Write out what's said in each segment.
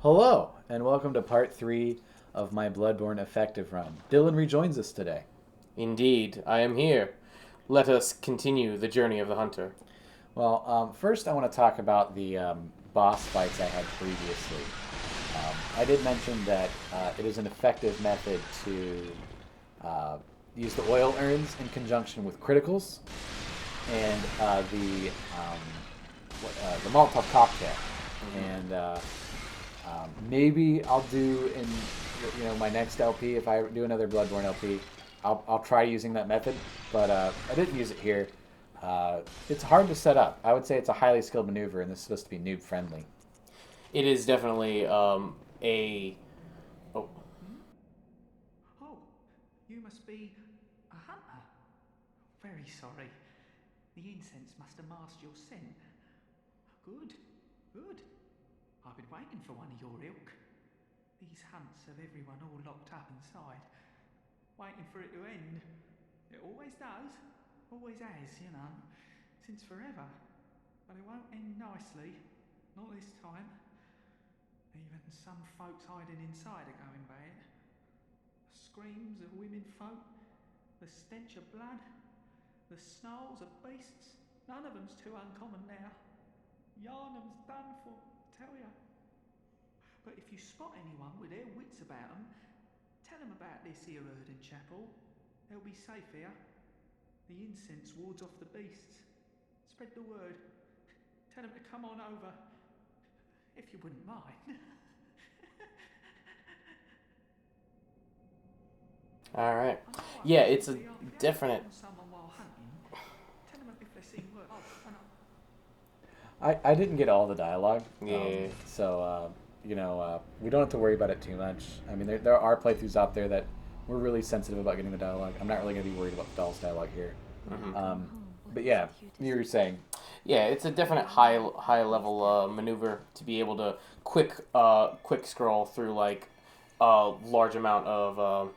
Hello, and welcome to part 3 of my Bloodborne effective run. Dylan rejoins us today. Indeed, I am here. Let us continue the journey of the hunter. Well, first I want to talk about the boss fights I had previously. I did mention that it is an effective method to use the oil urns in conjunction with criticals and the Molotov cocktail. And maybe I'll do in my next LP, if I do another Bloodborne LP, I'll try using that method. But I didn't use it here. It's hard to set up. I would say it's a highly skilled maneuver, and this is supposed to be noob friendly. It is definitely a. Oh, Oh, you must be a hunter. Very sorry. The incense must have masked your scent. Good, good. I've been waiting for one of your ilk. These hunts have everyone all locked up inside, waiting for it to end. It always does, always has, since forever. But it won't end nicely, not this time. Even some folks hiding inside are going bad. The screams of women folk, the stench of blood, the snarls of beasts, none of them's too uncommon now. Yhanam's done for, tell ya. But if you spot anyone with their wits about them, tell them about this here Erden chapel. They'll be safe here. The incense wards off the beasts. Spread the word. Tell them to come on over. If you wouldn't mind. all right. Yeah, it's a definite. I didn't get all the dialogue. Yeah. So, we don't have to worry about it too much. I mean, there are playthroughs out there that we're really sensitive about getting the dialogue. I'm not really going to be worried about the doll's dialogue here. Mm-hmm. But yeah, you were saying. Yeah, it's a definite high level maneuver to be able to quick scroll through like a large amount of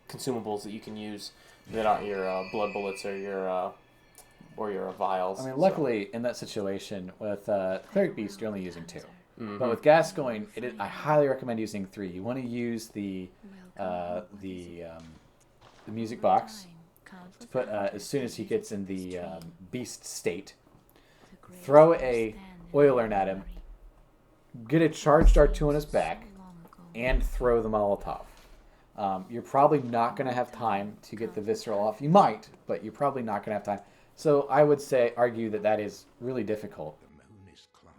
consumables that you can use that aren't your blood bullets or your vials. I mean, luckily in that situation with Cleric Beast, you're only using 2. Mm-hmm. But with Gascoigne, I highly recommend using 3. You want to use the music box to put as soon as he gets in the beast state. Throw a oil urn at him, get a charged R2 on his back, and throw the Molotov. You're probably not going to have time to get the visceral off. You might, but you're probably not going to have time. So I would argue that is really difficult. The moon is close.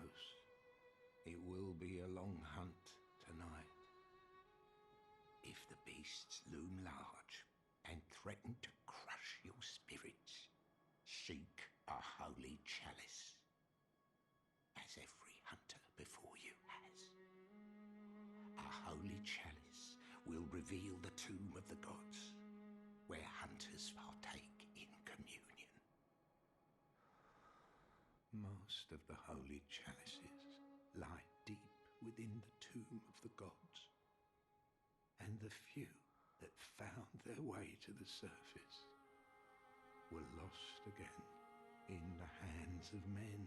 It will be a long hunt tonight. If the beasts loom large and threaten to crush your spirits, seek a holy chalice, as every hunter before you has. A holy chalice will reveal the tomb of the gods, where hunters partake in communion. Most of the holy chalices lie deep within the tomb of the gods, and the few that found their way to the surface were lost again in the hands of men.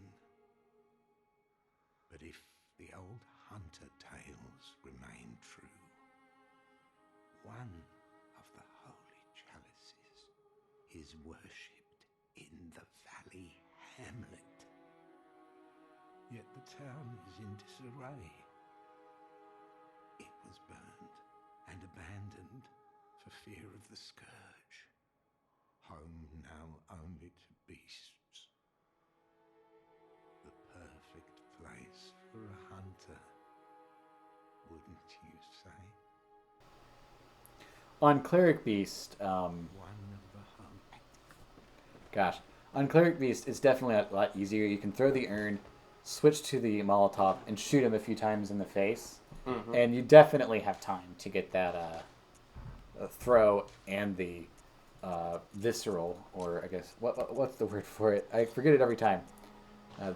But if the old hunter tales remain true, one of the holy chalices is worshipped in the valley hamlet. Yet the town is in disarray. It was burned and abandoned for fear of the scourge. Home now only to beasts. The perfect place for a hunter, wouldn't you say? On Cleric Beast, One of the holy. gosh, on Cleric Beast, it's definitely a lot easier. You can throw the urn, switch to the Molotov, and shoot him a few times in the face. Mm-hmm. And you definitely have time to get that throw and the visceral, or I guess, what's the word for it? I forget it every time.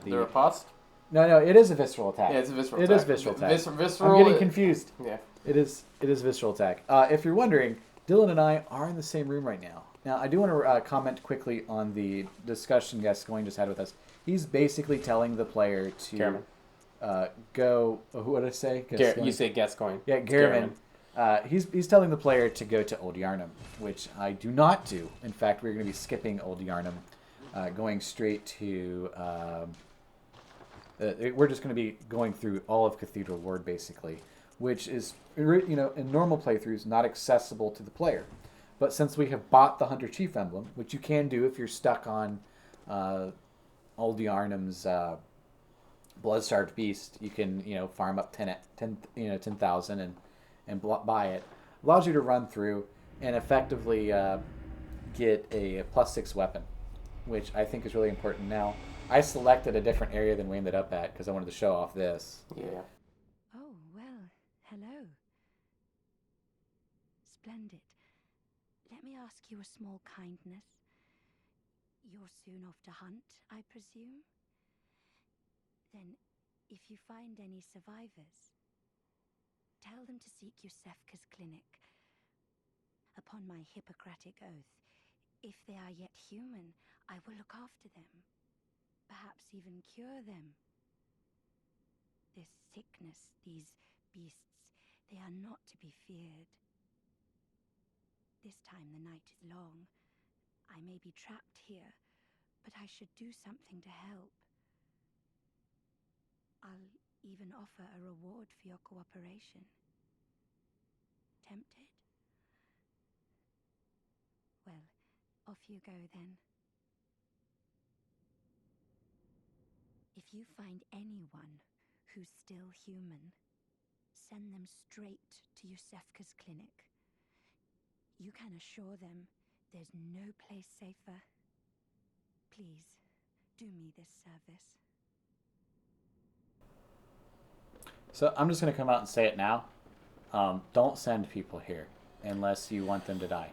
The riposte? No, it is a visceral attack. Yeah, it's a visceral attack. It is visceral attack. Visceral. I'm getting confused. Yeah. It is visceral attack. If you're wondering, Dylan and I are in the same room right now. Now, I do want to comment quickly on the discussion Gascoigne just had with us. He's basically telling the player to... Chairman. go. What did I say? You say Gascoigne. Yeah, It's Garriman. He's telling the player to go to Old Yharnam, which I do not do. In fact, we're going to be skipping Old Yharnam, going straight to. We're just going to be going through all of Cathedral Ward basically, which is in normal playthroughs not accessible to the player. But since we have bought the Hunter Chief emblem, which you can do if you're stuck on Old Yharnam's Blood-Starved Beast, you can farm up 10,000 and buy it. Allows you to run through and effectively get a +6 weapon, which I think is really important. Now, I selected a different area than we ended up at because I wanted to show off this. Yeah. Oh, well, hello. Splendid. Let me ask you a small kindness. You're soon off to hunt, I presume? Then, if you find any survivors, tell them to seek Yosefka's clinic. Upon my Hippocratic oath, if they are yet human, I will look after them. Perhaps even cure them. This sickness, these beasts, they are not to be feared. This time the night is long. I may be trapped here, but I should do something to help. I'll even offer a reward for your cooperation. Tempted? Well, off you go then. If you find anyone who's still human, send them straight to Yosefka's clinic. You can assure them there's no place safer. Please, do me this service. So I'm just going to come out and say it now. Don't send people here unless you want them to die.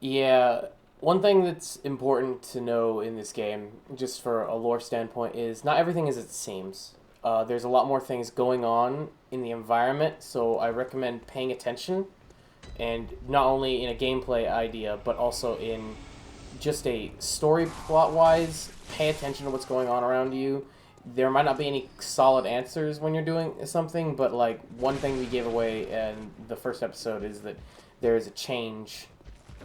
Yeah, one thing that's important to know in this game, just for a lore standpoint, is not everything is as it seems. There's a lot more things going on in the environment, so I recommend paying attention, and not only in a gameplay idea, but also in just a story plot-wise, pay attention to what's going on around you. There might not be any solid answers when you're doing something, but like one thing we gave away in the first episode is that there is a change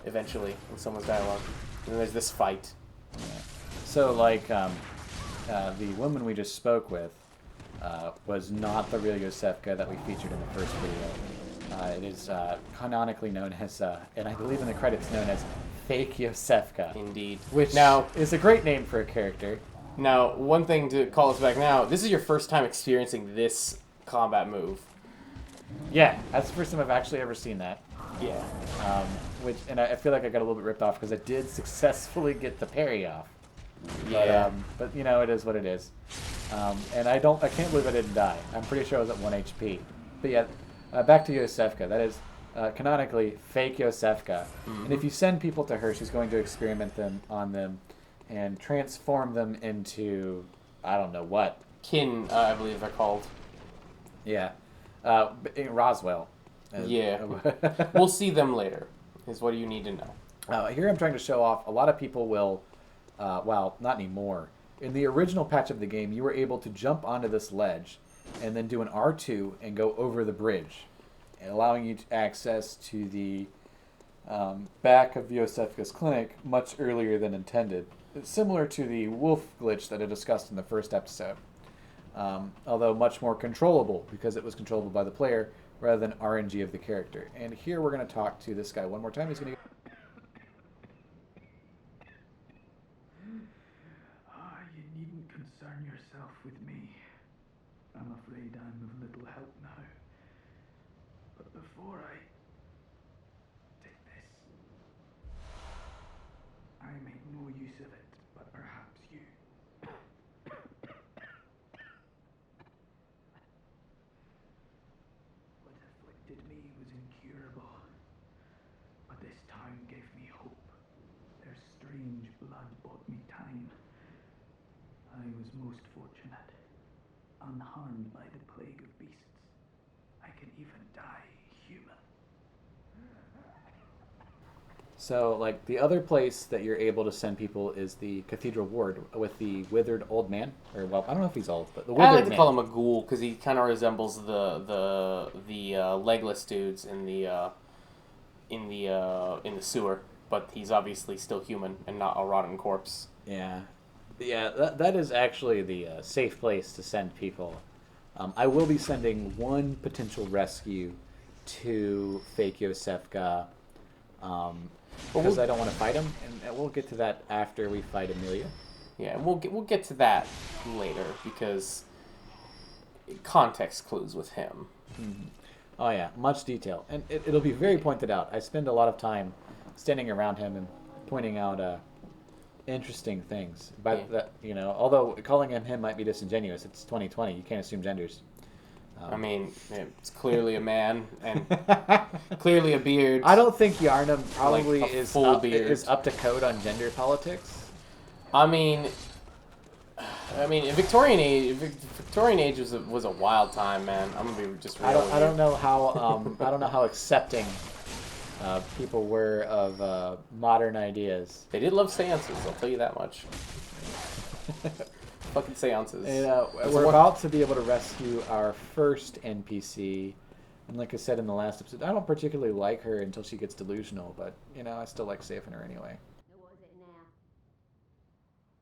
eventually in someone's dialogue, and there's this fight. Yeah. So like the woman we just spoke with was not the real Yosefka that we featured in the first video. It is canonically known as, and I believe in the credits known as Fake Yosefka. Indeed. Which now is a great name for a character. Now, one thing to call us back now, this is your first time experiencing this combat move. Yeah, that's the first time I've actually ever seen that. Yeah. And I feel like I got a little bit ripped off because I did successfully get the parry off. Yeah. But it is what it is. And I can't believe I didn't die. I'm pretty sure I was at 1 HP. But yeah, back to Yosefka. That is canonically Fake Yosefka. Mm-hmm. And if you send people to her, she's going to experiment on them and transform them into, I don't know what. Kin, I believe they're called. Yeah. Roswell. Yeah. We'll see them later, is what you need to know. Here I'm trying to show off, a lot of people will, well, not anymore. In the original patch of the game, you were able to jump onto this ledge and then do an R2 and go over the bridge, allowing you access to the back of Yosefka's clinic much earlier than intended. It's similar to the wolf glitch that I discussed in the first episode, although much more controllable because it was controllable by the player rather than RNG of the character. And here we're going to talk to this guy one more time. He's going to... You needn't concern yourself with me. I'm afraid I'm of little help now. But before I take this, I make no use of it, but perhaps you. What afflicted me was incurable, but this town gave me hope. Their strange blood bought me time. I was most fortunate, unharmed by the plague of beasts. I can even die human. So, like, the other place that you're able to send people is the Cathedral Ward with the withered old man. Or, well, I don't know if he's old, but the withered I like to man. call him a ghoul because he kind of resembles the legless dudes in the sewer, but he's obviously still human and not a rotten corpse. Yeah. Yeah, that is actually the safe place to send people. I will be sending one potential rescue to Fake Yosefka, because I don't want to fight him, and we'll get to that after we fight Amelia. Yeah, we'll get to that later because context clues with him. Mm-hmm. Oh yeah, much detail, and it'll be very pointed out. I spend a lot of time standing around him and pointing out interesting things. But that, you know, although calling him might be disingenuous, it's 2020. You can't assume genders. I mean, it's clearly a man and clearly a beard. I don't think Yharnam probably like is beard. up to code on gender politics. I mean, Victorian age was a wild time, man. I'm gonna be just real. I don't know how accepting people were of modern ideas. They did love seances, I'll tell you that much. Fucking seances. And, we're about to be able to rescue our first NPC. And like I said in the last episode, I don't particularly like her until she gets delusional, but, you know, I still like saving her anyway. What is it now?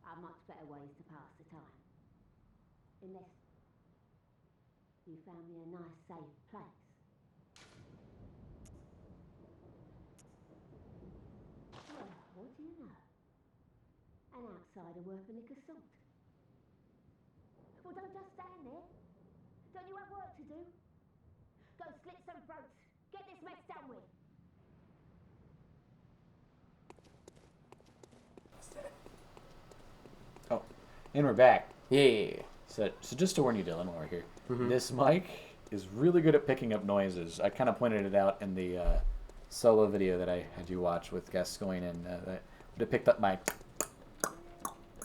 Are much better ways to pass the time. Unless you found me a nice, safe place. Well, what do you know? An outsider worth a lick of salt. Well, don't just stand there. Don't you have work to do? Go slit some throats. Get this mess done with. Oh, and we're back. Yeah. So just to warn you, Dylan, while we're here, this mic is really good at picking up noises. I kind of pointed it out in the solo video that I had you watch with Gascoigne, and it picked up my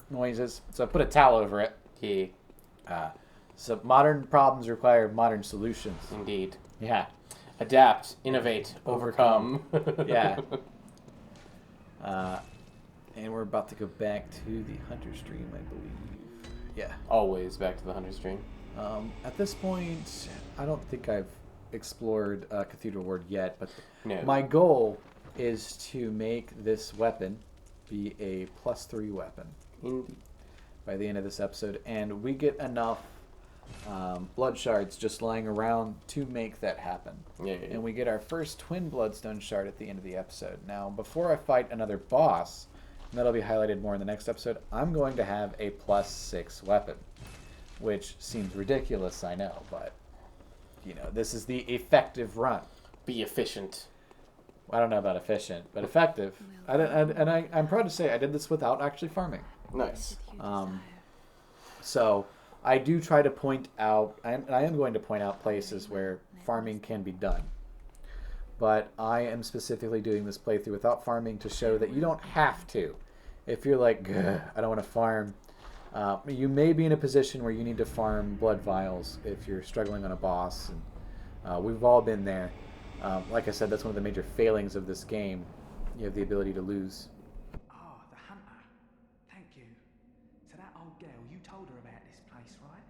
noises. So I put a towel over it. Yeah. So modern problems require modern solutions. Indeed. Yeah. Adapt, innovate, overcome. Yeah. And we're about to go back to the Hunter Stream, I believe. Yeah. Always back to the Hunter Stream. At this point, I don't think I've explored Cathedral Ward yet, but No. my goal is to make this weapon be a +3 weapon Indeed. by the end of this episode, and we get enough blood shards just lying around to make that happen. Yeah. And we get our first twin bloodstone shard at the end of the episode. Now, before I fight another boss, and that'll be highlighted more in the next episode, I'm going to have a +6 weapon, which seems ridiculous, I know, but you know, this is the effective run. Be efficient. I don't know about efficient, but effective. I'm proud to say I did this without actually farming. Nice. So I do try to point out, and I am going to point out places where farming can be done. But I am specifically doing this playthrough without farming to show that you don't have to. If you're like, I don't want to farm, you may be in a position where you need to farm blood vials if you're struggling on a boss. And, we've all been there. Like I said, that's one of the major failings of this game. You have the ability to lose. Ah, the hunter. Thank you. So that old girl, you told her about this place, right?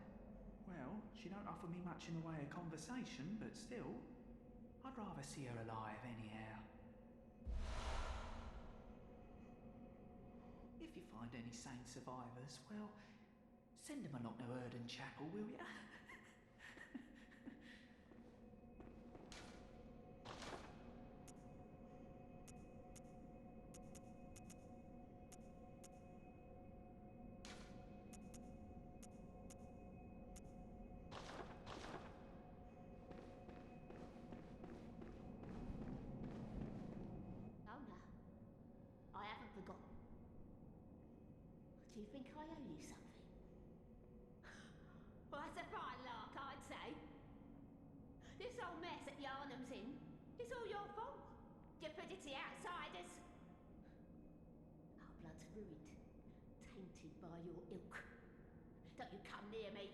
Well, she don't offer me much in the way of conversation, but still, I'd rather see her alive anyhow. If you find any sane survivors, well, send them along to Erden Chapel, will ya? Oh no, I haven't forgotten. Do you think I owe you something? Well, that's a fine lark, I'd say. This whole mess that Yharnam's in, it's all your fault. Stupidity outsiders. Our blood's ruined, tainted by your ilk. Don't you come near me.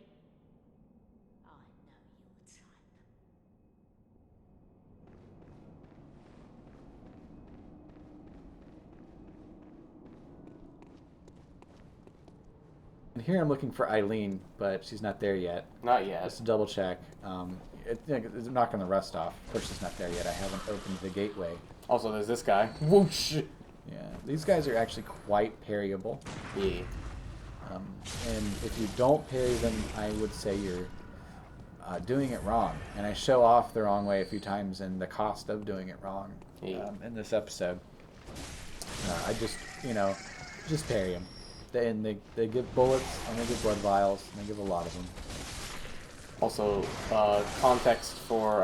I know your type. Here I'm looking for Eileen, but she's not there yet. Not yet. Just to double check. It's knocking the rust off. Of course, she's not there yet. I haven't opened the gateway. Also, there's this guy. Whoosh! Yeah, these guys are actually quite parryable. Yeah. And if you don't parry them, I would say you're doing it wrong. And I show off the wrong way a few times and the cost of doing it wrong in this episode. I just, just parry them. They give bullets, and they give blood vials, and they give a lot of them. Also, context for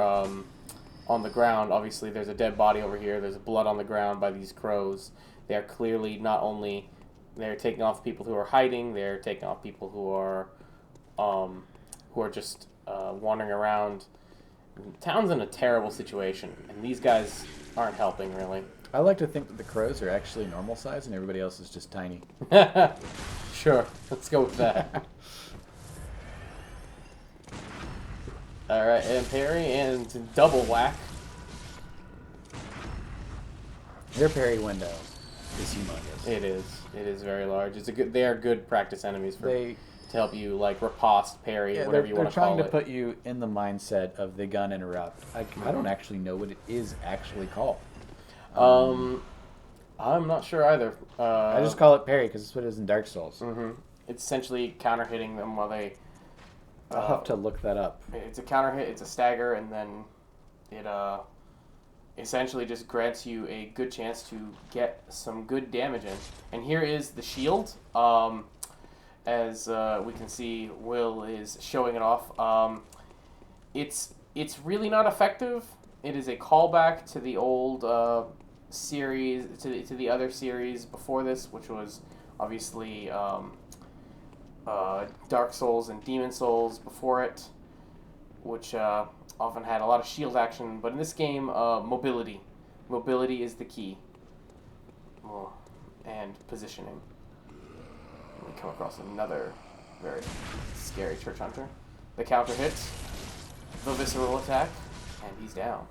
on the ground, obviously there's a dead body over here, there's blood on the ground by these crows. They are clearly not only, they're taking off people who are hiding, they're taking off people who are just wandering around. The town's in a terrible situation, and these guys aren't helping, really. I like to think that the crows are actually normal size, and everybody else is just tiny. Sure, let's go with that. Alright, and parry and double whack. Their parry window is humongous. It is. It is very large. They are good practice enemies to help you, like, riposte, parry, whatever you want to call it. They're trying to put you in the mindset of the gun interrupt. I don't actually know what it is actually called. I'm not sure either. I just call it parry because it's what it is in Dark Souls. Mm-hmm. It's essentially counter-hitting them while they... I'll have to look that up. It's a counter-hit, it's a stagger, and then it essentially just grants you a good chance to get some good damage in. And here is the shield. As we can see, Will is showing it off. It's really not effective. It is a callback to the old series, to the other series before this, which was obviously Dark Souls and Demon Souls before it, which often had a lot of shield action. But in this game, mobility is the key. And positioning. We come across another very scary Church Hunter. The counter hit, the visceral attack, and he's down.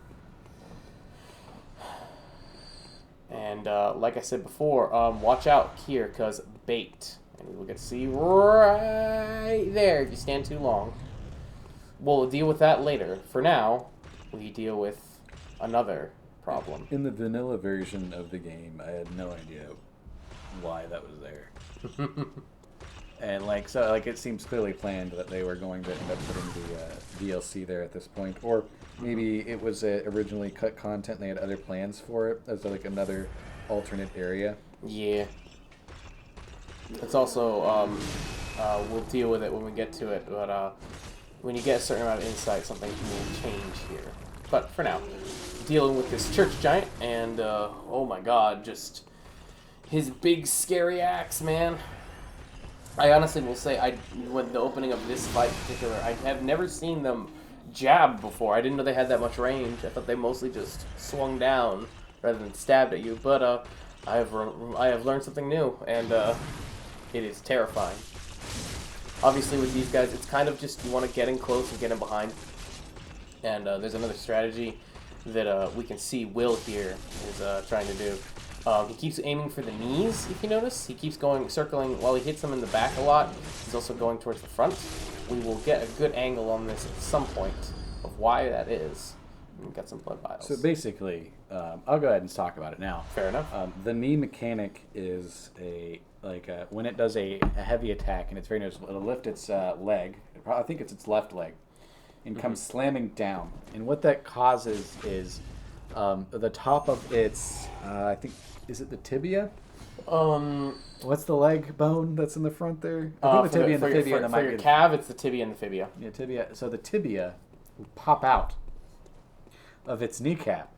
And like I said before, watch out here, because bait. And we will get to see right there if you stand too long. We'll deal with that later. For now, we deal with another problem. In the vanilla version of the game, I had no idea why that was there. And it seems clearly planned that they were going to end up putting the DLC there at this point, or maybe it was originally cut content and they had other plans for it as like another alternate area. Yeah. It's also we'll deal with it when we get to it, but when you get a certain amount of insight, something will change here. But for now, dealing with this church giant, and oh my god, just his big scary axe, man. I honestly will say, when the opening of this fight in particular, I have never seen them jab before. I didn't know they had that much range. I thought they mostly just swung down rather than stabbed at you. But I have learned something new, and it is terrifying. Obviously, with these guys, it's kind of just you want to get in close and get in behind. And there's another strategy that we can see Will here is trying to do. He keeps aiming for the knees, if you notice. He keeps circling while he hits them in the back a lot. He's also going towards the front. We will get a good angle on this at some point of why that is. We've got some blood vials. So basically, I'll go ahead and talk about it now. Fair enough. The knee mechanic is when it does a heavy attack, and it's very noticeable, it'll lift its leg. I think it's its left leg, and comes slamming down. And what that causes is the top of its, I think, is it the tibia? What's the leg bone that's in the front there? I think the tibia and the fibia. For your calf, it's the tibia and the fibia. Yeah, tibia. So the tibia will pop out of its kneecap,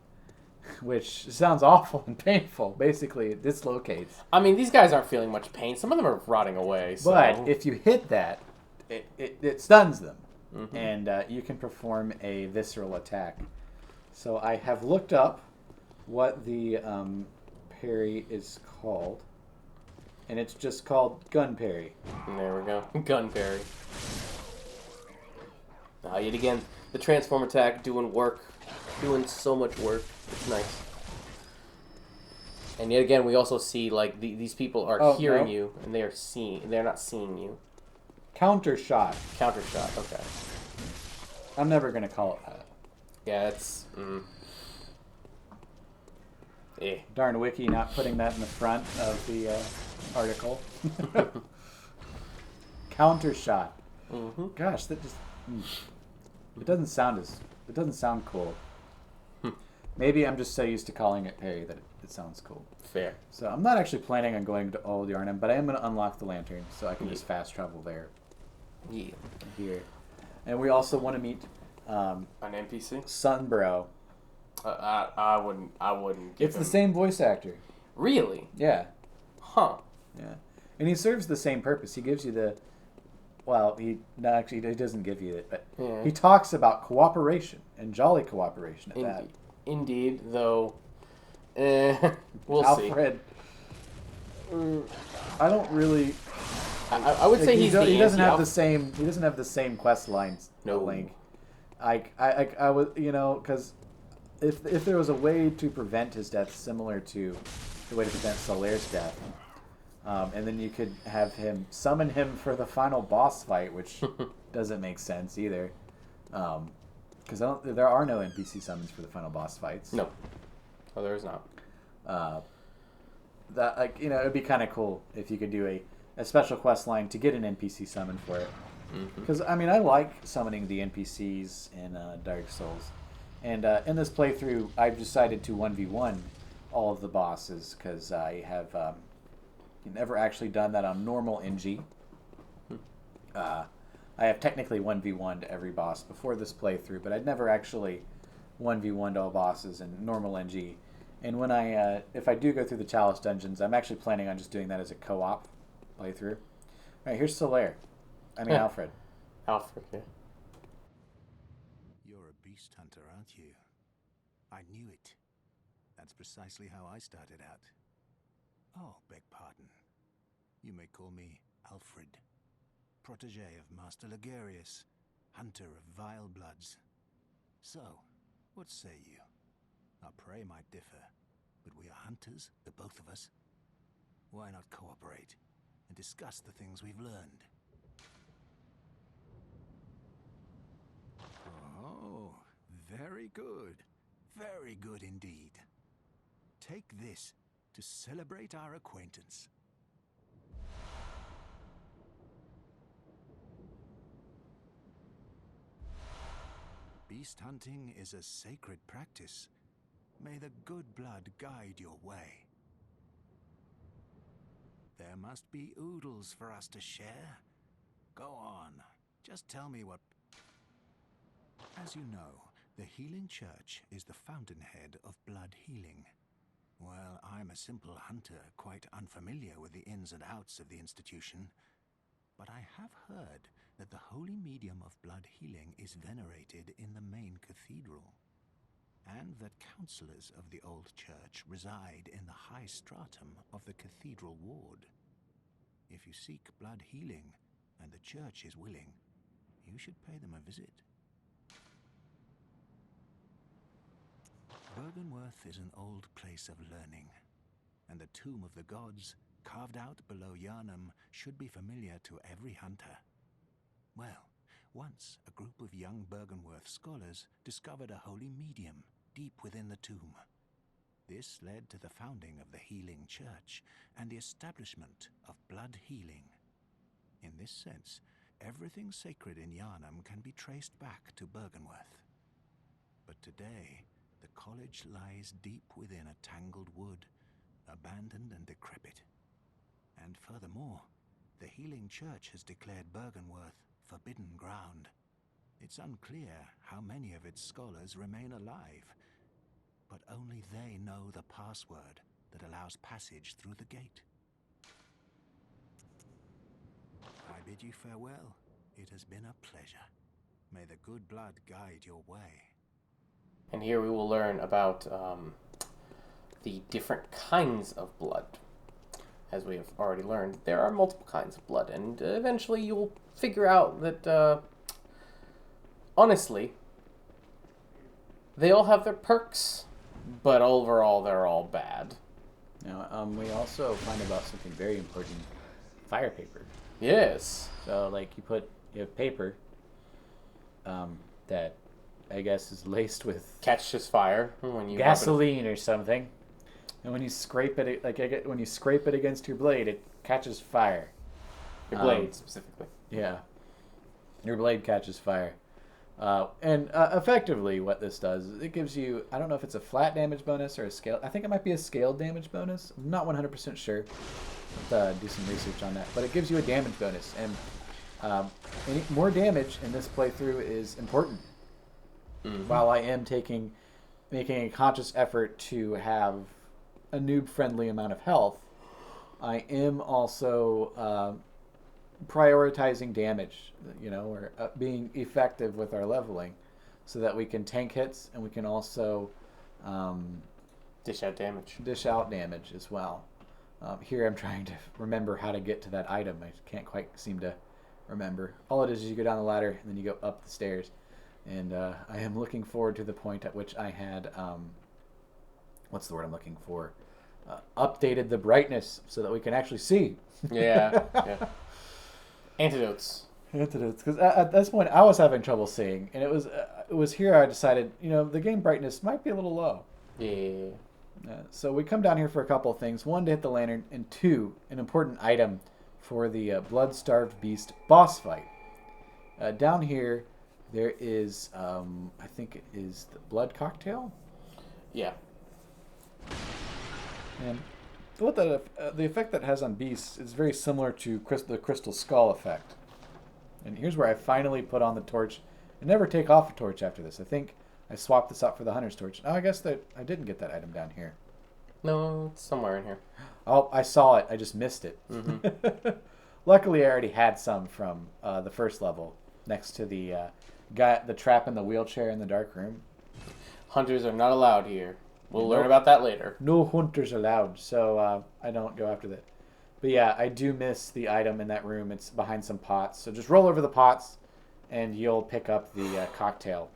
which sounds awful and painful. Basically, it dislocates. I mean, these guys aren't feeling much pain. Some of them are rotting away. So. But if you hit that, it stuns them, and you can perform a visceral attack. So I have looked up what the parry is called, and it's just called gun parry. There we go. Gun parry. Yet again, the transform attack doing work. Doing so much work. It's nice. And yet again, we also see, like, these people are hearing you, and they're not seeing you. Counter shot. Counter shot. Okay. I'm never gonna call it that. Yeah, it's. Darn wiki not putting that in the front of the article. Counter shot. Mm-hmm. Gosh, that just it doesn't sound cool. Maybe I'm just so used to calling it parry that it sounds cool. Fair. So I'm not actually planning on going to Old Yharnam, but I am going to unlock the lantern so I can just fast travel there. Yeah. Here, and we also want to meet an NPC. Sunbro. I wouldn't. Give It's him... the same voice actor. Really? Yeah. Huh. Yeah, and he serves the same purpose. He gives you the. Well, he doesn't give you it, but he talks about cooperation and jolly cooperation at that. Indeed, though. We'll Alfred. see. I don't really. I would say he doesn't have the the same. He doesn't have the same quest lines. No. Link. I would, because if there was a way to prevent his death similar to the way to prevent Solaire's death, and then you could have him summon him for the final boss fight, which doesn't make sense either, because there are no NPC summons for the final boss fights. No, there is not. That it'd be kind of cool if you could do a special quest line to get an NPC summon for it. Because I like summoning the NPCs in Dark Souls, and in this playthrough, I've decided to 1v1 all of the bosses because I have never actually done that on normal NG. I have technically 1v1'd every boss before this playthrough, but I'd never actually 1v1'd all bosses in normal NG. And when if I do go through the Chalice dungeons, I'm actually planning on just doing that as a co-op playthrough. All right, here's Solaire. Alfred. Alfred, yeah. You're a beast hunter, aren't you? I knew it. That's precisely how I started out. Oh, beg pardon. You may call me Alfred, protege of Master Ligarius, hunter of vile bloods. So, what say you? Our prey might differ, but we are hunters, the both of us. Why not cooperate and discuss the things we've learned? Oh, very good. Very good indeed. Take this to celebrate our acquaintance. Beast hunting is a sacred practice. May the good blood guide your way. There must be oodles for us to share. Go on, just tell me what... As you know, the Healing Church is the fountainhead of blood healing. Well, I'm a simple hunter, quite unfamiliar with the ins and outs of the institution. But I have heard that the holy medium of blood healing is venerated in the main cathedral, and that counselors of the old church reside in the high stratum of the Cathedral Ward. If you seek blood healing, and the church is willing, you should pay them a visit. Byrgenwerth is an old place of learning, and the Tomb of the Gods, carved out below Yharnam, should be familiar to every hunter. Well, once a group of young Byrgenwerth scholars discovered a holy medium deep within the tomb. This led to the founding of the Healing Church and the establishment of blood healing. In this sense, everything sacred in Yharnam can be traced back to Byrgenwerth. But today, the college lies deep within a tangled wood, abandoned and decrepit. And furthermore, the Healing Church has declared Byrgenwerth forbidden ground. It's unclear how many of its scholars remain alive, but only they know the password that allows passage through the gate. I bid you farewell. It has been a pleasure. May the good blood guide your way. And here we will learn about the different kinds of blood. As we have already learned, there are multiple kinds of blood, and eventually you'll figure out that, honestly, they all have their perks, but overall they're all bad. Now, we also find about something very important: fire paper. Yes. So, like, you have paper that I guess is laced with Catches fire when you gasoline or something, and when you scrape it, when you scrape it against your blade, it catches fire. Your blade specifically. Yeah, your blade catches fire. And effectively, what this does is it gives you, I don't know if it's a flat damage bonus or a scale. I think it might be a scaled damage bonus. I'm not 100% sure. Do some research on that. But it gives you a damage bonus. And more damage in this playthrough is important. Mm-hmm. While I am making a conscious effort to have a noob-friendly amount of health, I am also prioritizing damage, or being effective with our leveling so that we can tank hits and we can also dish out damage as well. Here I'm trying to remember how to get to that item. I can't quite seem to remember. All it is you go down the ladder and then you go up the stairs. And I am looking forward to the point at which I had, what's the word I'm looking for? Updated the brightness so that we can actually see. Yeah. Antidotes, because at this point I was having trouble seeing, and it was here I decided, the game brightness might be a little low. Yeah. So we come down here for a couple of things. One, to hit the lantern, and two, an important item for the blood-starved beast boss fight. Down here, there is, I think it is the blood cocktail. Yeah. And what the effect that has on beasts is very similar to the crystal skull effect. And here's where I finally put on the torch. I never take off a torch after this. I think I swapped this out for the hunter's torch. Oh, I guess that I didn't get that item down here. No, it's somewhere in here. Oh, I saw it. I just missed it. Mm-hmm. Luckily, I already had some from the first level next to the the trap in the wheelchair in the dark room. Hunters are not allowed here. We'll learn about that later. No hunters allowed, so I don't go after that. But yeah, I do miss the item in that room. It's behind some pots. So just roll over the pots, and you'll pick up the cocktail.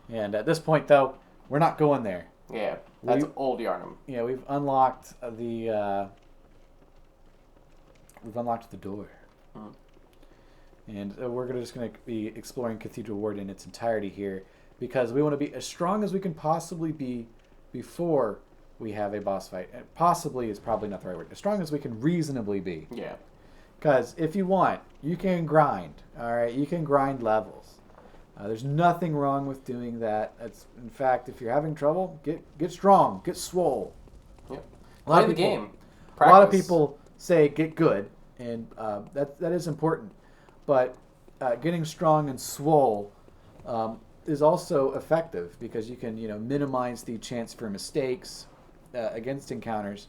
And at this point, though, we're not going there. Yeah, that's Old Yharnam. Yeah, we've unlocked the door. Hmm. And we're just going to be exploring Cathedral Ward in its entirety here, because we want to be as strong as we can possibly be before we have a boss fight. And possibly is probably not the right word. As strong as we can reasonably be. Yeah. Because if you want, you can grind. All right, you can grind levels. There's nothing wrong with doing that. In fact, if you're having trouble, get strong, get swole. Yep. Play the game. Practice. A lot of people say get good, and that is important. But getting strong and swole is also effective because you can minimize the chance for mistakes against encounters,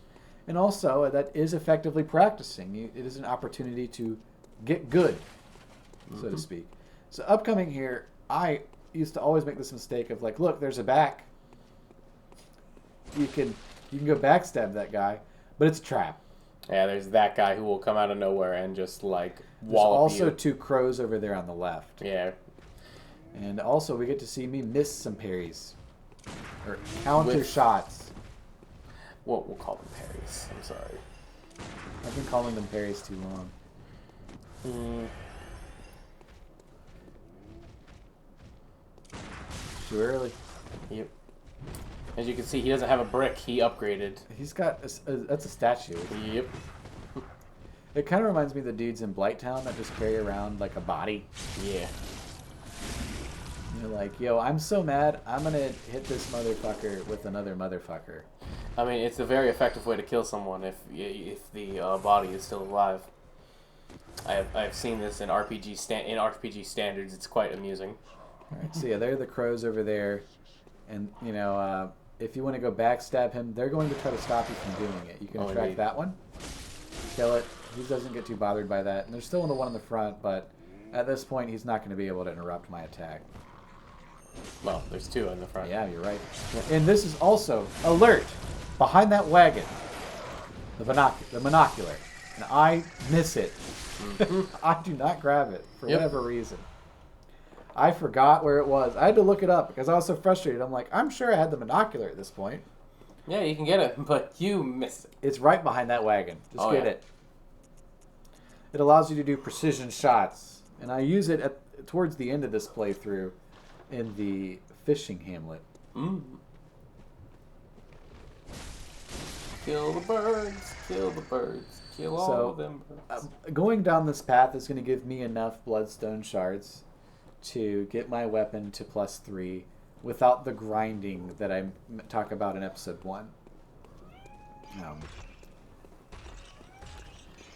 and also that is effectively practicing. It is an opportunity to get good, so to speak. So upcoming here, I used to always make this mistake of like, look, there's a back. You can go backstab that guy, but it's a trap. Yeah, there's that guy who will come out of nowhere and just like wallop you. There's also 2 crows over there on the left. Yeah. And also we get to see me miss some parries. Or counter shots. We'll call them parries. I'm sorry. I've been calling them parries too long. Too early. Yep. As you can see, he doesn't have a brick. He upgraded. He's got that's a statue. Yep. It kind of reminds me of the dudes in Blighttown that just carry around like a body. Yeah. You're like, yo, I'm so mad, I'm gonna hit this motherfucker with another motherfucker. I mean, it's a very effective way to kill someone if the body is still alive. I've seen this in RPG standards. It's quite amusing. All right, so yeah, there are the crows over there, and if you want to go backstab him, they're going to try to stop you from doing it. You can attract that one, kill it. He doesn't get too bothered by that, and there's still the one in the front, but at this point, he's not going to be able to interrupt my attack. Well, there's 2 in the front. Yeah, you're right. And this is also alert behind that wagon, the monocular, and I miss it. I do not grab it for whatever reason. I forgot where it was. I had to look it up because I was so frustrated. I'm like, I'm sure I had the monocular at this point. Yeah, you can get it, but you missed it. It's right behind that wagon. Just get it. it allows you to do precision shots, and I use it towards the end of this playthrough in the fishing hamlet. Kill the birds, kill the birds, kill all of them birds. Going down this path is going to give me enough bloodstone shards to get my weapon to +3 without the grinding that I talk about in episode 1.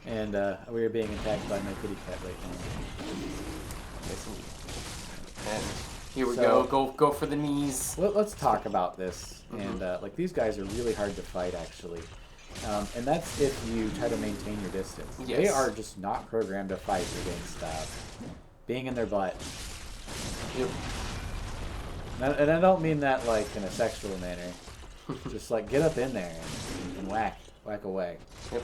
And we are being attacked by my kitty cat right now. And here we So- go for the knees. Let's talk about this. And like these guys are really hard to fight, actually. And that's if you try to maintain your distance. Yes. They are just not programmed to fight against being in their butt. Yep. And I don't mean that like in a sexual manner. Just like get up in there and whack away. Yep.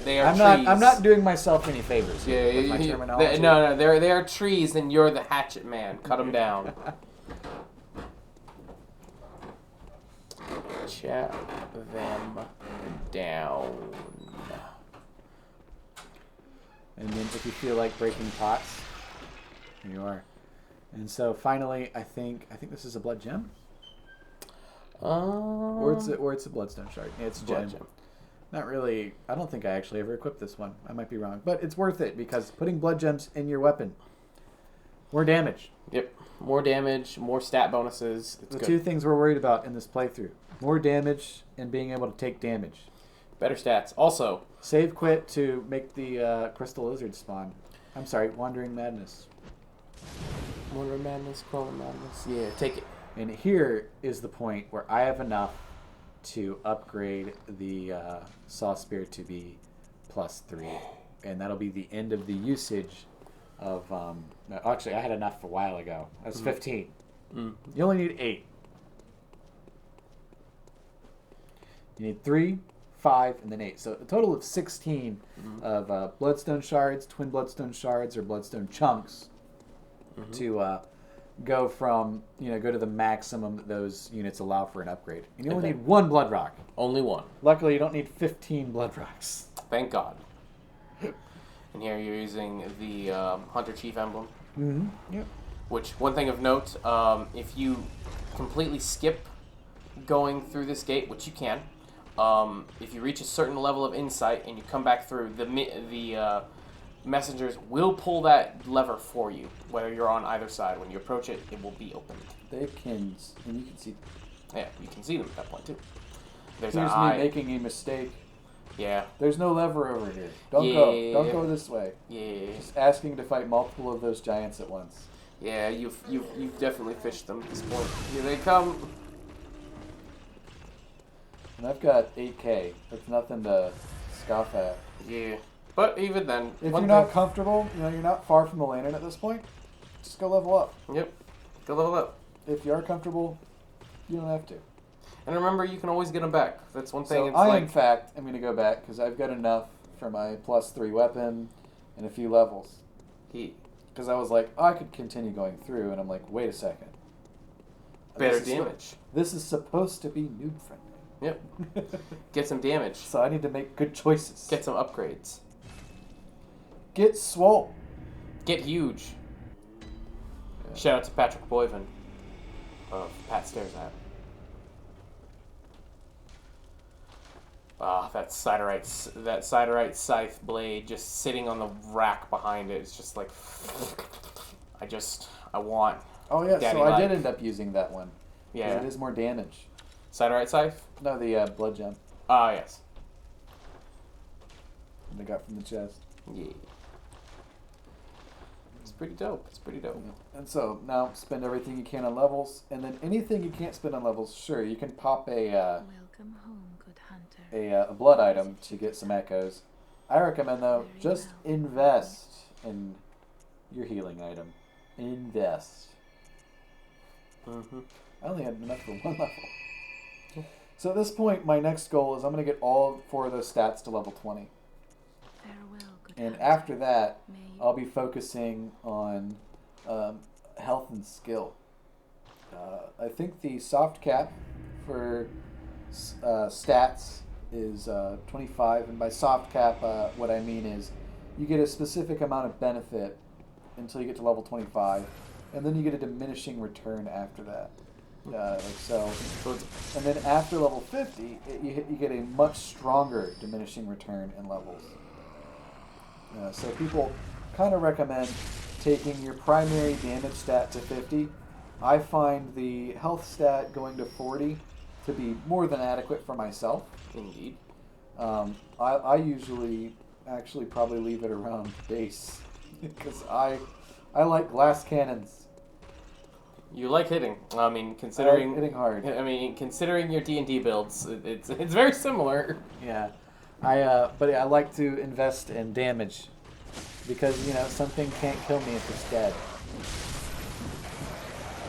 They are I'm trees. not doing myself any favors here with my terminology. No, they are trees, and you're the hatchet man. Cut them down. Chop them down. And then if you feel like breaking pots, here you are. And so finally, I think this is a blood gem, or it's a bloodstone shard. Yeah, it's a blood gem. Not really. I don't think I actually ever equipped this one. I might be wrong, but it's worth it because putting blood gems in your weapon, more damage. Yep, more damage, more stat bonuses. It's The good. 2 things we're worried about in this playthrough: more damage and being able to take damage. Better stats. Also, Save quit to make the crystal lizard spawn. I'm sorry, wandering madness. Wonder Madness, Crawler Madness. Yeah, take it. And here is the point where I have enough to upgrade the Saw Spear to be +3. And that'll be the end of the usage of... actually, I had enough a while ago. That's 15. You only need 8. You need 3, 5, and then 8. So a total of 16 of bloodstone shards, twin bloodstone shards, or bloodstone chunks to go to the maximum that those units allow for an upgrade. And you only need 1 blood rock. Only 1. Luckily, you don't need 15 blood rocks. Thank God. And here you're using the Hunter Chief emblem. Yep. Which, one thing of note, if you completely skip going through this gate, which you can, if you reach a certain level of insight and you come back through, the messengers will pull that lever for you, whether you're on either side. When you approach it, it will be opened. They can, and you can see. Yeah, you can see them at that point too. There's Here's an me eye. making a mistake. Yeah. There's no lever over here. Don't Yeah. go this way. Yeah. Just asking to fight multiple of those giants at once. Yeah, you've definitely fished them at this point. Here they come. And I've got 8K. That's nothing to scoff at. Yeah. But even then, If one you're not thing- comfortable, you're not far from the lantern at this point, just go level up. Yep. Go level up. If you are comfortable, you don't have to. And remember, you can always get them back. That's one thing. So It's I, like in fact, am going to go back because I've got enough for my +3 weapon and a few levels. Because I was like, I could continue going through, and I'm like, wait a second. better This is damage. This is supposed to be noob friendly. Yep. Get some damage. So I need to make good choices. Get some upgrades. Get swole. Get huge. Shout out to Patrick Boyven of Pat Stares At. That Siderite scythe blade just sitting on the rack behind it. It's just like, I want. Oh yeah, Daddy so I did like. end up using that one. 'Cause Yeah. it is more damage. Siderite scythe? No, the blood gem Ah, yes. that I got from the chest. Yeah. It's pretty dope. And so now spend everything you can on levels, and then anything you can't spend on levels, sure, you can pop a Welcome home, good hunter. a blood item to get some echoes. I recommend though, just invest in your healing item. Invest. Mm-hmm. I only had enough for 1 level. So at this point, my next goal is I'm going to get all 4 of those stats to level 20. Farewell, good And hunter. after that, May you I'll be focusing on health and skill. I think the soft cap for stats is 25, and by soft cap, what I mean is you get a specific amount of benefit until you get to level 25, and then you get a diminishing return after that. And then after level 50, you get a much stronger diminishing return in levels. So people kind of recommend taking your primary damage stat to 50. I find the health stat going to 40 to be more than adequate for myself. Indeed. I usually actually probably leave it around base because I like glass cannons. You like hitting. I mean, considering hitting hard. I mean, considering your D&D builds, it's very similar. Yeah, but I like to invest in damage because something can't kill me if it's dead.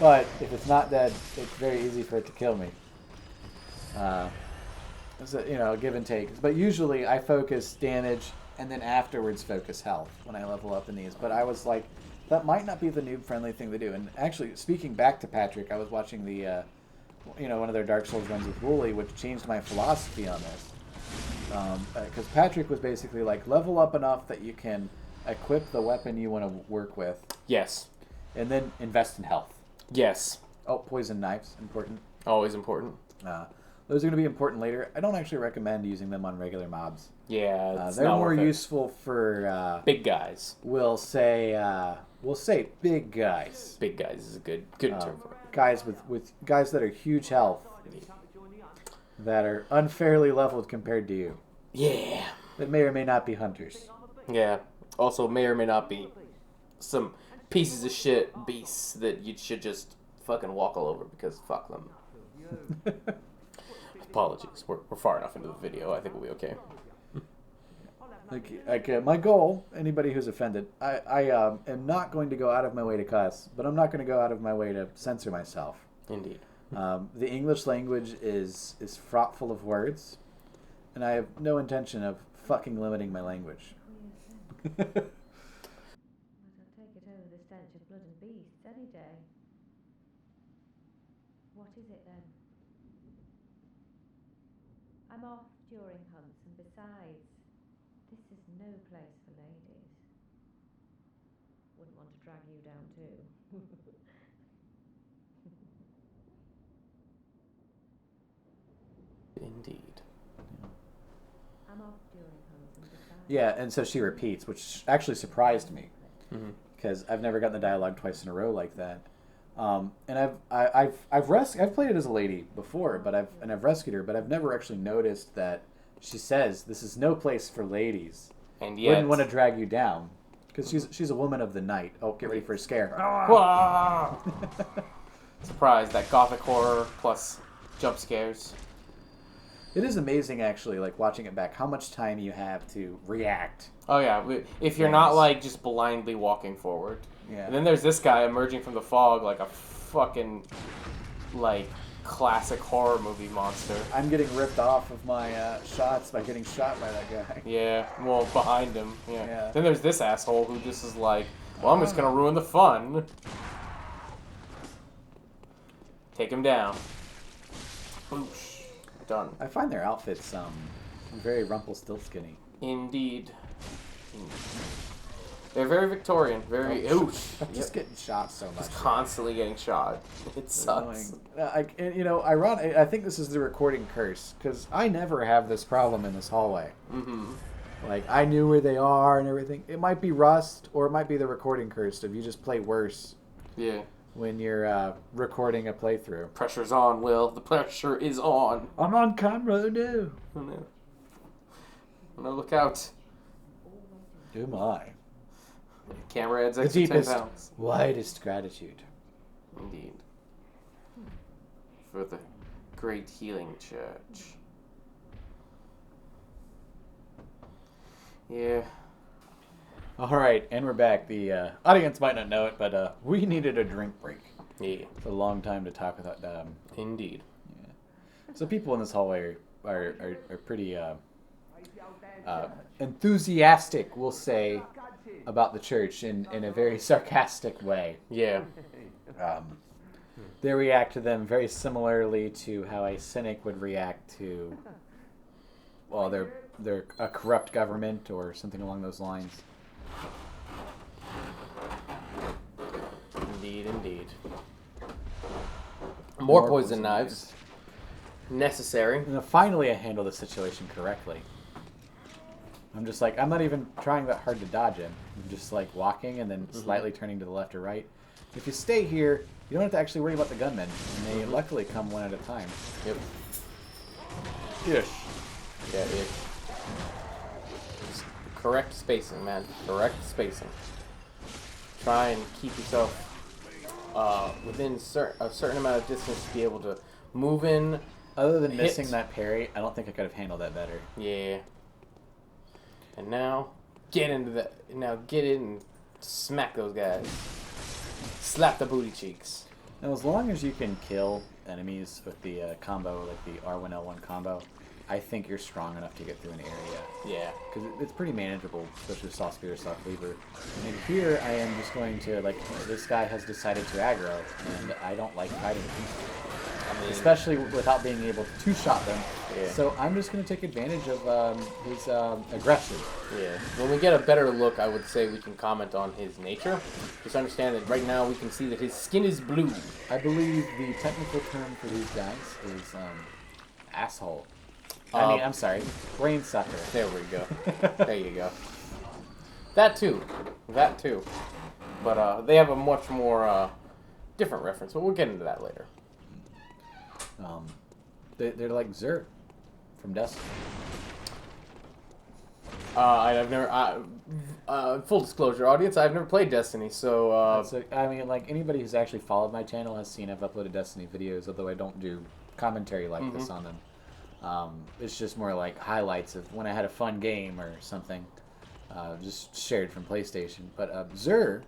But if it's not dead, it's very easy for it to kill me. So give and take. But usually I focus damage and then afterwards focus health when I level up in these. But I was like, that might not be the noob-friendly thing to do. And actually, speaking back to Patrick, I was watching the, one of their Dark Souls runs with Wooly, which changed my philosophy on this. Because Patrick was basically like, level up enough that you can equip the weapon you want to work with. Yes. And then invest in health. Yes. Oh, poison knives, important. Always important. Those are going to be important later. I don't actually recommend using them on regular mobs. Yeah, they're more useful for big guys. We'll say big guys. Big guys is a good term for it. Guys with guys that are huge health, that are unfairly leveled compared to you. Yeah. That may or may not be hunters. Yeah. Also, may or may not be some pieces of shit beasts that you should just fucking walk all over because fuck them. Apologies. We're far enough into the video. I think we'll be okay. My goal, anybody who's offended, I am not going to go out of my way to cuss, but I'm not going to go out of my way to censor myself. Indeed. The English language is fraught full of words, and I have no intention of fucking limiting my language. But I'll take it over the stench of blood and beasts any day. What is it then? I'm off during hunts, and besides, this is no place for ladies. Wouldn't want to drag you down too. Indeed. I'm off during hunts, and besides. Yeah, and so she repeats, which actually surprised me, because I've never gotten the dialogue twice in a row like that. And I've played it as a lady before, but I've rescued her, but I've never actually noticed that she says this is no place for ladies. And yet, wouldn't want to drag you down because she's a woman of the night. Oh, get ready for a scare! Surprise! That gothic horror plus jump scares. It is amazing, actually, like watching it back, how much time you have to react. Oh yeah, if you're not like just blindly walking forward. Yeah. And then there's this guy emerging from the fog like a fucking like classic horror movie monster. I'm getting ripped off of my shots by getting shot by that guy. Yeah, well, behind him. Yeah. Then there's this asshole who just is like, well, I'm just gonna ruin the fun. Take him down. Boosh. Done. I find their outfits very Rumpelstiltskin-y. Indeed. They're very Victorian. Very. I'm just getting shot so much. Just constantly getting shot. It sucks. Ironic. I think this is the recording curse because I never have this problem in this hallway. Mm-hmm. Like I knew where they are and everything. It might be rust or it might be the recording curse if you just play worse. Yeah. When you're recording a playthrough. Pressure's on, Will. The pressure is on. I'm on camera now. Oh no. Oh no, look out. Oh my. Camera adds The extra 10 deepest, pounds. widest gratitude. Indeed. For the great healing church. Yeah. All right, and we're back. The audience might not know it, but we needed a drink break. Yeah. It's a long time to talk without Indeed. Yeah. So people in this hallway are pretty enthusiastic, we'll say, about the church in a very sarcastic way. Yeah. They react to them very similarly to how a cynic would react to, well, they're a corrupt government or something along those lines. Indeed, indeed. More poison knives. Necessary. And finally I handle the situation correctly. I'm just like, I'm not even trying that hard to dodge him. I'm just like walking and then slightly turning to the left or right. If you stay here, you don't have to actually worry about the gunmen. And they luckily come one at a time. Yep. Ish. Yeah, ish. Just correct spacing, man. Correct spacing. Try and keep yourself within a certain amount of distance to be able to move in. Other than missing that parry, I don't think I could have handled that better. Yeah. And now, get into that. Now get in and smack those guys. Slap the booty cheeks. Now, as long as you can kill enemies with the combo, like the R1L1 combo, I think you're strong enough to get through an area. Yeah. Because it's pretty manageable, especially with Soft Spear or Soft Lever. And here, I am just going to, like, this guy has decided to aggro, and I don't like fighting him. Especially without being able to two-shot them. Yeah. So I'm just going to take advantage of his aggression. Yeah. When we get a better look, I would say we can comment on his nature. Just understand that right now we can see that his skin is blue. I believe the technical term for these guys is asshole. I'm sorry, brain sucker. There we go. There you go. That too. That too. But they have a much more different reference, but we'll get into that later. They're like Xur from Destiny. I've never. Full disclosure, audience, I've never played Destiny, so. I mean, like anybody who's actually followed my channel has seen I've uploaded Destiny videos, although I don't do commentary like this on them. It's just more like highlights of when I had a fun game or something, just shared from PlayStation. But Xur,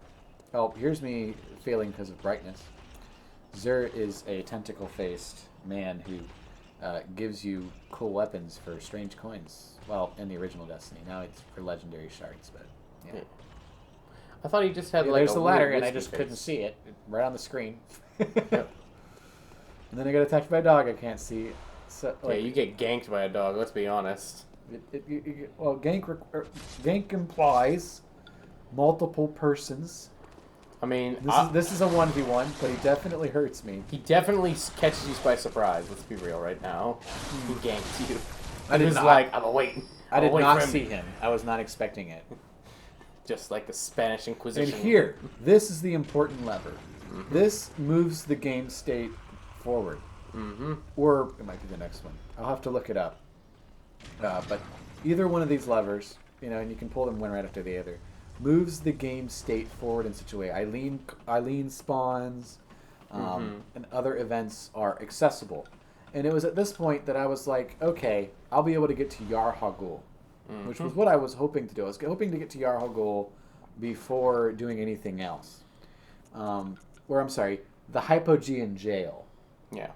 oh, here's me failing because of brightness. Xur is a tentacle-faced man who gives you cool weapons for strange coins. Well, in the original Destiny. Now it's for legendary shards, but yeah. I thought he just had There's the ladder, and I just couldn't see it right on the screen. Yep. And then I got attacked by a dog I can't see. So, yeah, you get ganked by a dog, let's be honest. Well, gank implies multiple persons. I mean, this is a 1v1, but he definitely hurts me. He definitely catches you by surprise, let's be real right now. He ganked you. I did not, I'm waiting. I did not see him. I was not expecting it. Just like the Spanish Inquisition. And here, this is the important lever. This moves the game state forward. Or it might be the next one. I'll have to look it up. But either one of these levers, and you can pull them one right after the other, moves the game state forward in such a way. Eileen spawns, and other events are accessible. And it was at this point that I was like, okay, I'll be able to get to Yar Hagul, which was what I was hoping to do. I was hoping to get to Yar Hagul before doing anything else. The Hypogean Jail. Yeah.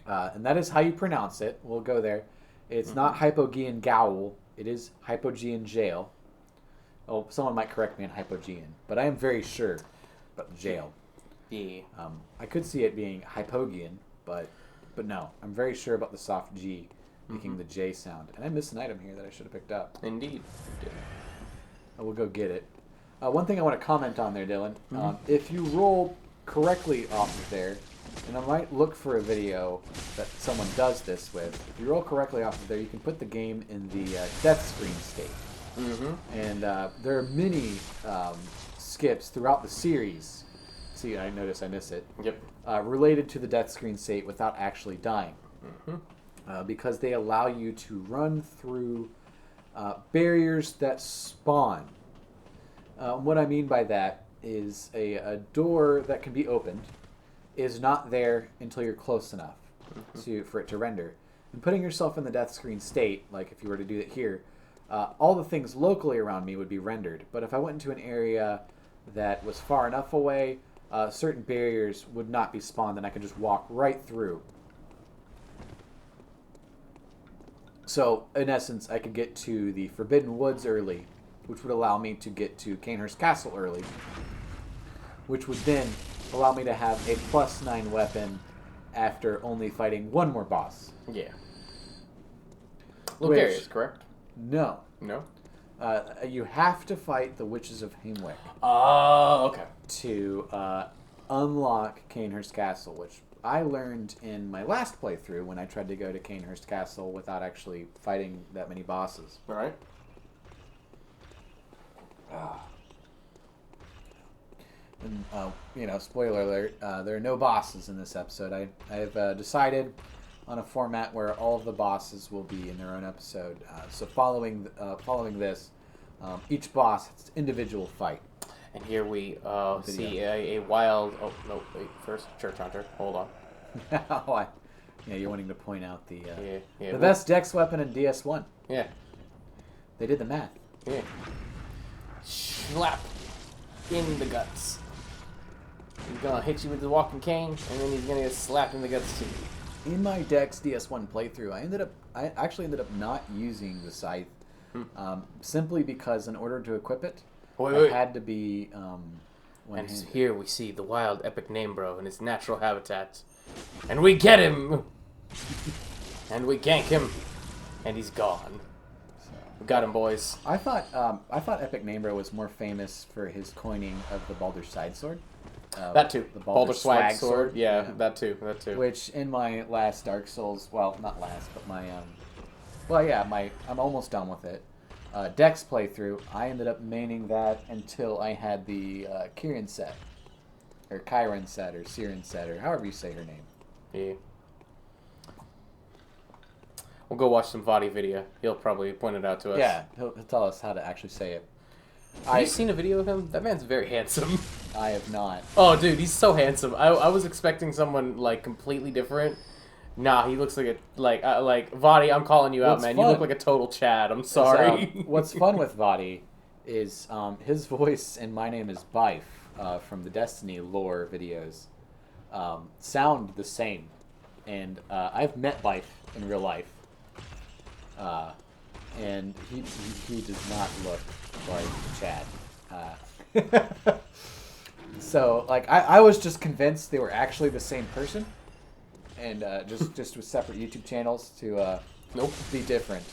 And that is how you pronounce it. We'll go there. It's not Hypogean Gaul. It is Hypogean Jail. Oh, someone might correct me on Hypogean, but I am very sure about the jail. Yeah. I could see it being Hypogean, but no. I'm very sure about the soft G making the J sound. And I missed an item here that I should have picked up. Indeed. I will go get it. One thing I want to comment on there, Dylan. If you roll correctly off of there, and I might look for a video that someone does this with. If you roll correctly off of there, you can put the game in the death screen state. And there are many skips throughout the series. See, I notice I miss it. Yep. Related to the death screen state without actually dying. Because they allow you to run through barriers that spawn. What I mean by that is a door that can be opened is not there until you're close enough for it to render. And putting yourself in the death screen state, like if you were to do it here, all the things locally around me would be rendered. But if I went into an area that was far enough away, certain barriers would not be spawned, and I could just walk right through. So, in essence, I could get to the Forbidden Woods early, which would allow me to get to Cainhurst Castle early, which would then allow me to have a +9 weapon after only fighting one more boss. Yeah. Logarius, correct? No. No? You have to fight the Witches of Heimwick. Oh, okay. To unlock Canehurst Castle, which I learned in my last playthrough when I tried to go to Canehurst Castle without actually fighting that many bosses. All right. And, spoiler alert, there are no bosses in this episode. I've decided on a format where all of the bosses will be in their own episode. So following this, each boss has its individual fight. And here we see a wild... Oh, no, wait. First, Church Hunter. Hold on. Yeah, you're wanting to point out the the best dex weapon in DS1. Yeah. They did the math. Yeah. Slap in the guts. He's gonna hit you with the walking cane, and then he's gonna get slapped in the guts too. In my Dex DS1 playthrough, I actually ended up not using the scythe, simply because in order to equip it, I had to be and here we see the wild epic name bro in his natural habitat, and we get him, and we gank him, and he's gone. We got him, boys. I thought Epic Namebro was more famous for his coining of the Baldur's Side sword. That too. The Baldur's Swag sword. Yeah, that too. Which in my last Dark Souls, well, not last, but I'm almost done with it. Dex playthrough, I ended up maining that until I had the Kirin set, or Kyron set, or Siren set, or however you say her name. Yeah. We'll go watch some Vadi video. He'll probably point it out to us. Yeah, he'll tell us how to actually say it. Have you seen a video of him? That man's very handsome. I have not. Oh, dude, he's so handsome. I was expecting someone, like, completely different. Nah, he looks like Vadi, I'm calling you out, man. You look like a total Chad. I'm sorry. What's fun with Vadi is his voice and My Name is Bife from the Destiny lore videos sound the same. And I've met Bife in real life. And he does not look like Chad. So, like, I was just convinced they were actually the same person. And just with separate YouTube channels to be different.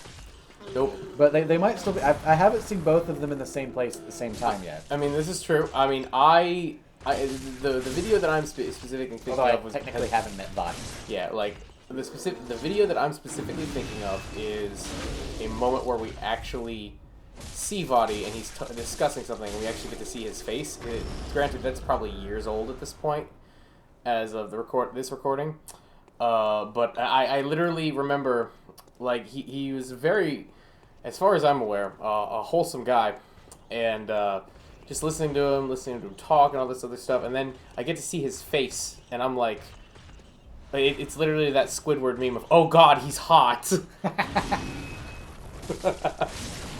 Nope. But they might still be. I haven't seen both of them in the same place at the same time yet. I mean, this is true. I mean, the video that I'm specifically thinking of was... technically haven't met Vadi. Yeah, like, the video that I'm specifically thinking of is a moment where we actually see Vadi and he's discussing something and we actually get to see his face. Granted, that's probably years old at this point as of this recording. But I literally remember, like, he was very, as far as I'm aware, a wholesome guy, and just listening to him talk and all this other stuff, and then I get to see his face, and I'm like it's literally that Squidward meme of, oh god, he's hot.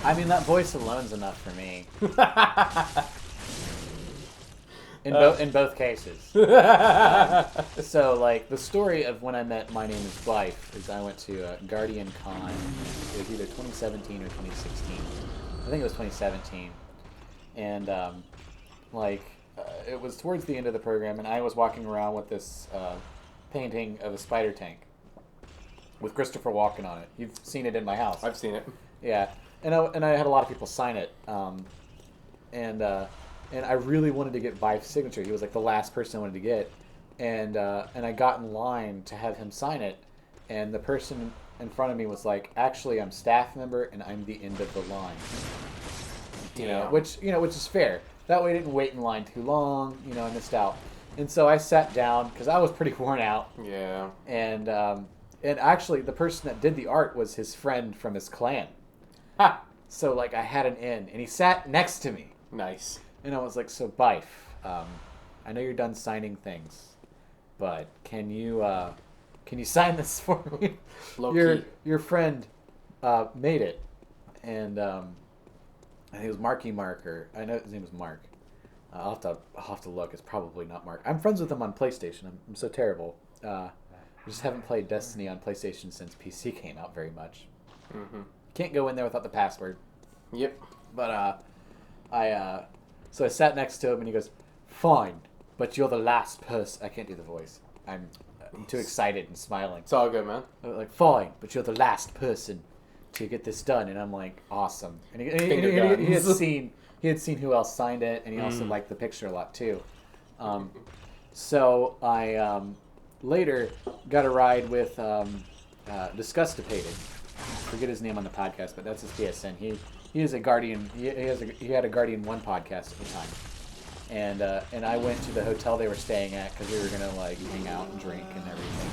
I mean, that voice alone's enough for me. In both cases. So, like, the story of when I met My Name is Bife is I went to Guardian Con. It was either 2017 or 2016. I think it was 2017. And, it was towards the end of the program, and I was walking around with this painting of a spider tank with Christopher Walken on it. You've seen it in my house. I've seen it. Yeah. And I had a lot of people sign it. And I really wanted to get Bife's signature. He was like the last person I wanted to get, and I got in line to have him sign it, and the person in front of me was like, "Actually, I'm staff member, and I'm the end of the line." Which is fair. That way, I didn't wait in line too long. I missed out, and so I sat down because I was pretty worn out. Yeah. And actually, the person that did the art was his friend from his clan. Ha! So like, I had an in, and he sat next to me. Nice. And I was like, so Bife, I know you're done signing things, but can you sign this for me? Your friend made it, and I think it was Marky Marker. I know his name was Mark. I'll have to look. It's probably not Mark. I'm friends with him on PlayStation. I'm so terrible. I just haven't played Destiny on PlayStation since PC came out very much. Mm-hmm. Can't go in there without the password. Yep. But so I sat next to him, and he goes, "Fine, but you're the last person." I can't do the voice. I'm too excited and smiling. It's all good, man. Like, "Fine, but you're the last person to get this done," and I'm like, "Awesome." And he had seen who else signed it, and he also liked the picture a lot too. So I later got a ride with Disgustipated. Forget his name on the podcast, but that's his PSN. He is a Guardian. He had a Guardian 1 podcast at the time. And I went to the hotel they were staying at because we were gonna like hang out and drink and everything.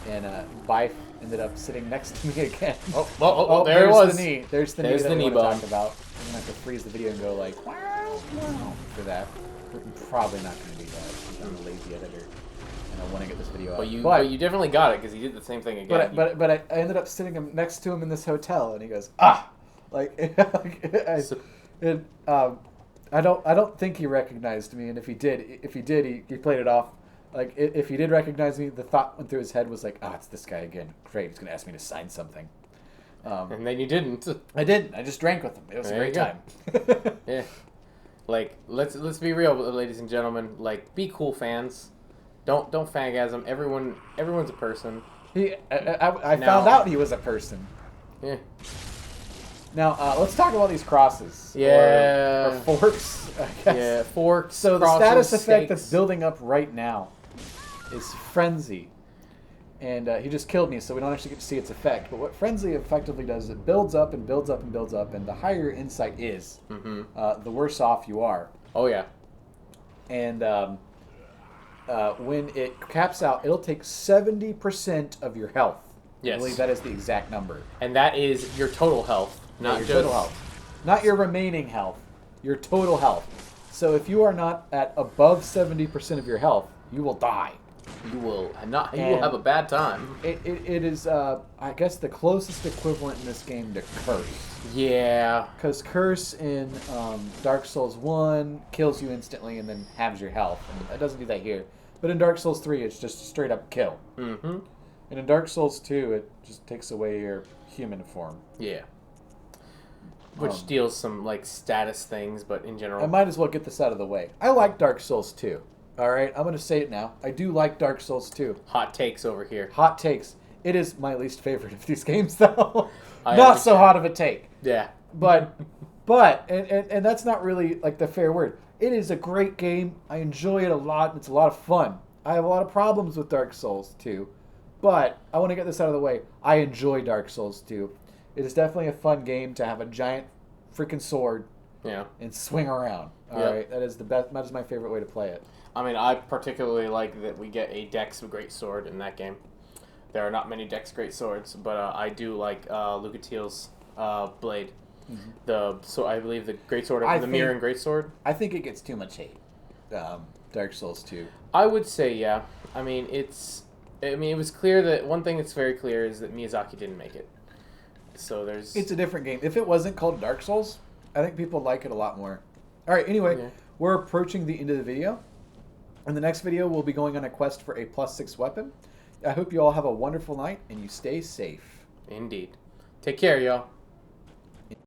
And Bife ended up sitting next to me again. Oh, there it was. The knee. There's the knee There's that the we knee want to bone. talk about. I'm gonna have to freeze the video and go like wow for that. We're probably not gonna do that. I'm a lazy editor, and I want to get this video out. But you definitely got it because he did the same thing again. But I ended up sitting next to him in this hotel, and he goes like I don't think he recognized me, and if he did, he played it off. Like if he did recognize me, the thought went through his head was like, it's this guy again. Great, he's gonna ask me to sign something. And then you didn't. I didn't. I just drank with him. It was a great time. Yeah. Like let's be real, ladies and gentlemen. Like be cool, fans. Don't fangasm. Everyone's a person. I found out he was a person. Yeah. Now, let's talk about these crosses. Yeah. Or forks, I guess. Yeah, forks, So the crosses, status effect that's stakes. building up right now is Frenzy. And he just killed me, so we don't actually get to see its effect. But what Frenzy effectively does is it builds up and builds up and builds up, and the higher your insight is, the worse off you are. Oh, yeah. And when it caps out, it'll take 70% of your health. Yes. I believe that is the exact number. And that is your total health. Not your just total health. Not your remaining health. Your total health. So if you are not at above 70% of your health, you will die. You will have a bad time. It is, I guess, the closest equivalent in this game to Curse. Yeah. Because Curse in Dark Souls 1 kills you instantly and then halves your health. And it doesn't do that here. But in Dark Souls 3, it's just a straight up kill. Mm-hmm. And in Dark Souls 2, it just takes away your human form. Yeah. Which deals some, like, status things, but in general... I might as well get this out of the way. I like Dark Souls 2. Alright, I'm going to say it now. I do like Dark Souls 2. Hot takes over here. Hot takes. It is my least favorite of these games, though. I Not understand. so hot of a take. Yeah. But and that's not really, like, the fair word. It is a great game. I enjoy it a lot. It's a lot of fun. I have a lot of problems with Dark Souls 2. But I want to get this out of the way. I enjoy Dark Souls 2. It is definitely a fun game to have a giant freaking sword and swing around. All right, that is the best. That is my favorite way to play it. I mean, I particularly like that we get a Dex Greatsword in that game. There are not many Dex Greatswords, but I do like Lucatiel's blade. Mm-hmm. So I believe the Greatsword, the Mirror and Greatsword. I think it gets too much hate. Dark Souls 2. I would say, yeah. I mean, it was clear that one thing that's very clear is that Miyazaki didn't make it. So it's a different game. If it wasn't called Dark Souls, I think people would like it a lot more. All right, anyway, we're approaching the end of the video. In the next video, we'll be going on a quest for a +6 weapon. I hope you all have a wonderful night and you stay safe. Indeed. Take care, y'all.